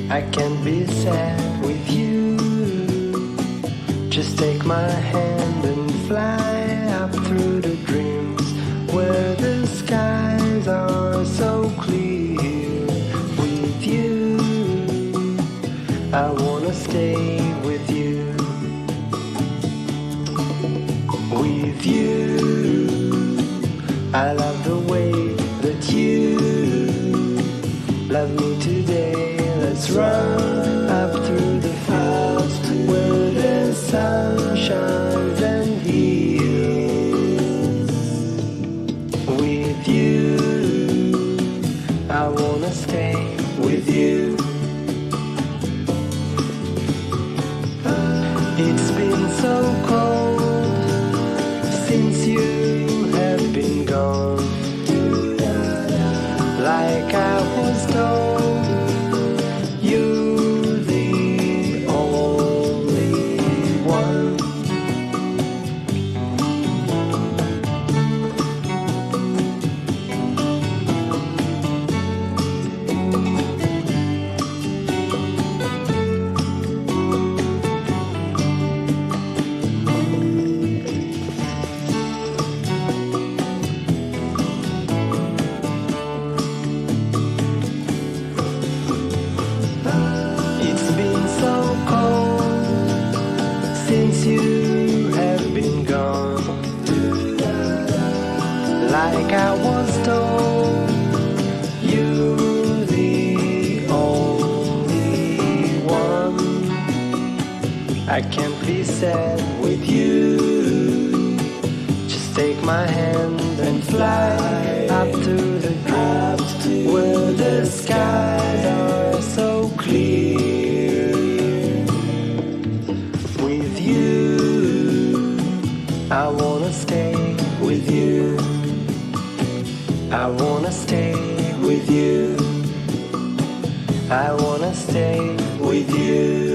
I can't be sad with you. Just take my hand and fly up through the dreams where the skies are so clear. With you, I wanna stay with you. With you, I love the way that you love me today. Let's run up through the fields where the sun shines and heals. With you, I wanna stay with you. It's been so cold since you have been gone. Like I was told, you're the only one. It's been so cold since you have been gone. Like I was told, you're the only one. I can't be sad with you. Just take my hand and fly up to the dreams where the skies are so clear. With you, I wanna stay with you. I wanna stay with you. I wanna stay with you.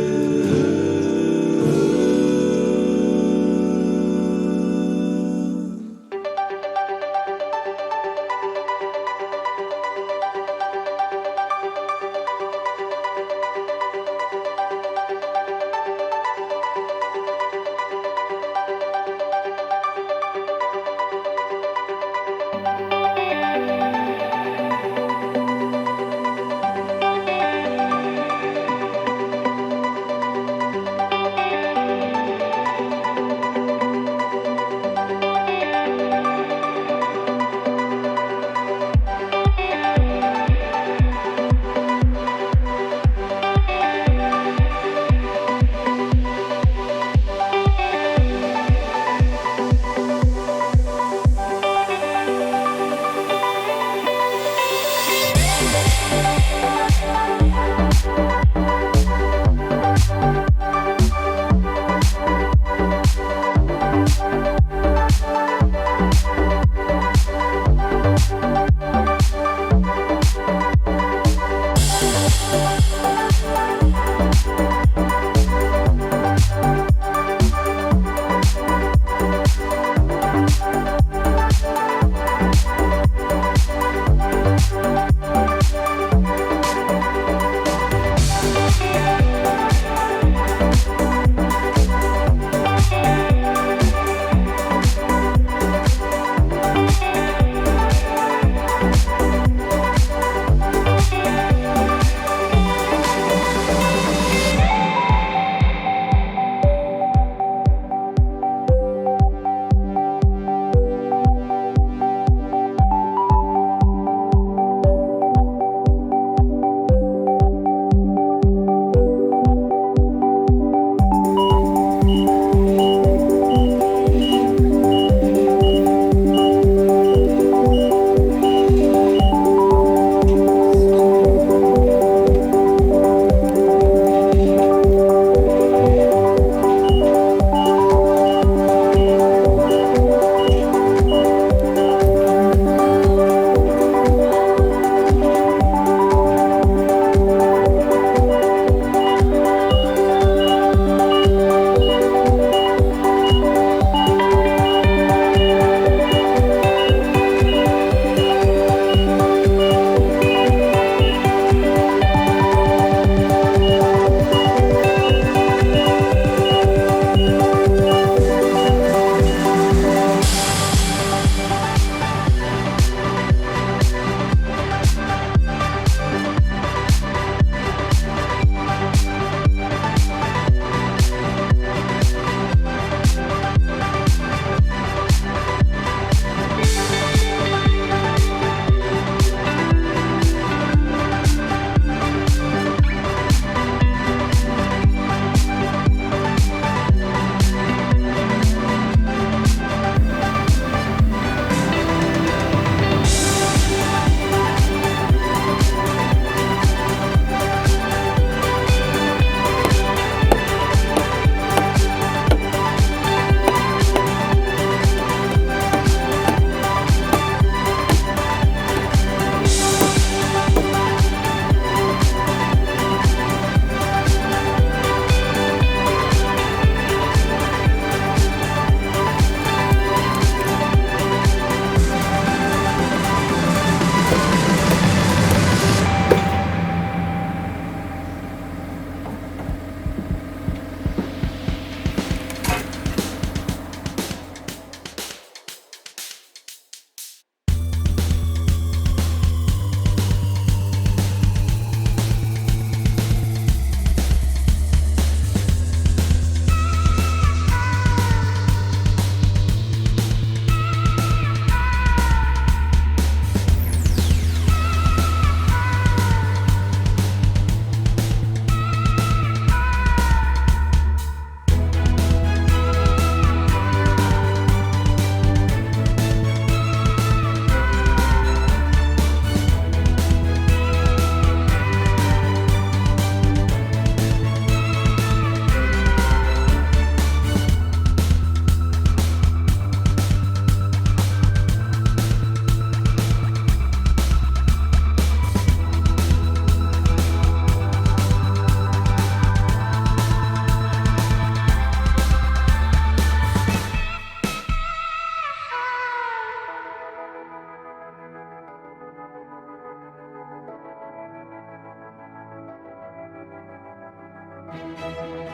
you.